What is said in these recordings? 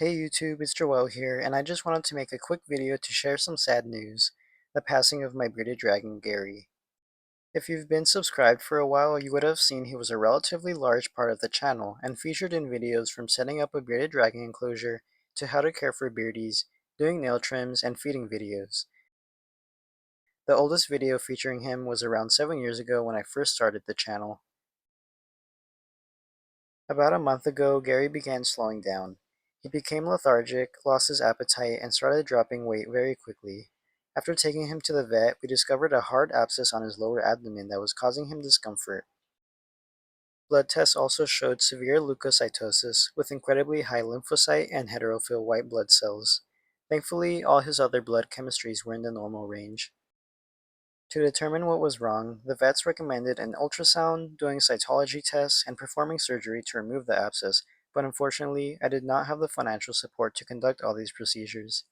Hey YouTube, it's Joel here, and I just wanted to make a quick video to share some sad news, the passing of my bearded dragon Gary. If you've been subscribed for a while, you would have seen he was a relatively large part of the channel and featured in videos from setting up a bearded dragon enclosure to how to care for beardies, doing nail trims, and feeding videos. The oldest video featuring him was around 7 years ago when I first started the channel. About a month ago, Gary began slowing down. He became lethargic, lost his appetite, and started dropping weight very quickly. After taking him to the vet, we discovered a hard abscess on his lower abdomen that was causing him discomfort. Blood tests also showed severe leukocytosis, with incredibly high lymphocyte and heterophil white blood cells. Thankfully, all his other blood chemistries were in the normal range. To determine what was wrong, the vets recommended an ultrasound, doing cytology tests, and performing surgery to remove the abscess, but unfortunately, I did not have the financial support to conduct all these procedures.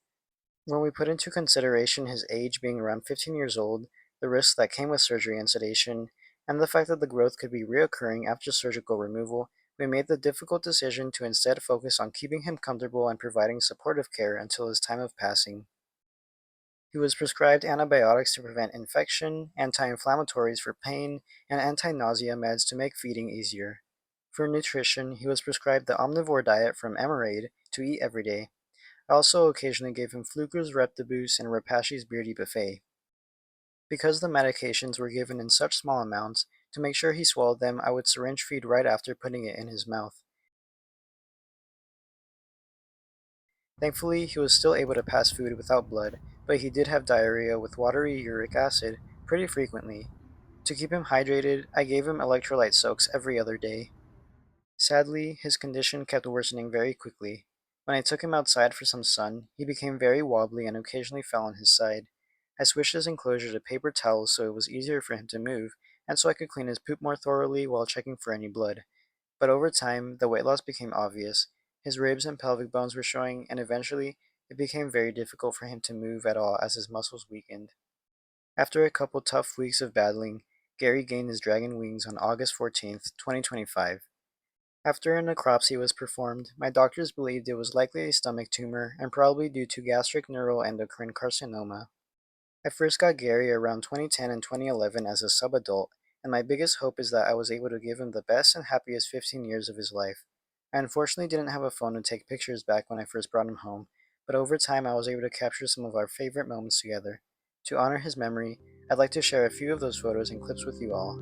When we put into consideration his age being around 15 years old, the risks that came with surgery and sedation, and the fact that the growth could be reoccurring after surgical removal, we made the difficult decision to instead focus on keeping him comfortable and providing supportive care until his time of passing. He was prescribed antibiotics to prevent infection, anti-inflammatories for pain, and anti-nausea meds to make feeding easier. For nutrition, he was prescribed the omnivore diet from Emerade to eat every day. I also occasionally gave him Fluker's Reptiboost and Repashi's Beardy Buffet. Because the medications were given in such small amounts, to make sure he swallowed them, I would syringe feed right after putting it in his mouth. Thankfully, he was still able to pass food without blood, but he did have diarrhea with watery uric acid pretty frequently. To keep him hydrated, I gave him electrolyte soaks every other day. Sadly, his condition kept worsening very quickly. When I took him outside for some sun, he became very wobbly and occasionally fell on his side. I switched his enclosure to paper towels so it was easier for him to move, and so I could clean his poop more thoroughly while checking for any blood. But over time, the weight loss became obvious. His ribs and pelvic bones were showing, and eventually, it became very difficult for him to move at all as his muscles weakened. After a couple tough weeks of battling, Gary gained his dragon wings on August 14th, 2025. After a necropsy was performed, my doctors believed it was likely a stomach tumor and probably due to gastric neuroendocrine carcinoma. I first got Gary around 2010 and 2011 as a sub-adult, and my biggest hope is that I was able to give him the best and happiest 15 years of his life. I unfortunately didn't have a phone to take pictures back when I first brought him home, but over time I was able to capture some of our favorite moments together. To honor his memory, I'd like to share a few of those photos and clips with you all.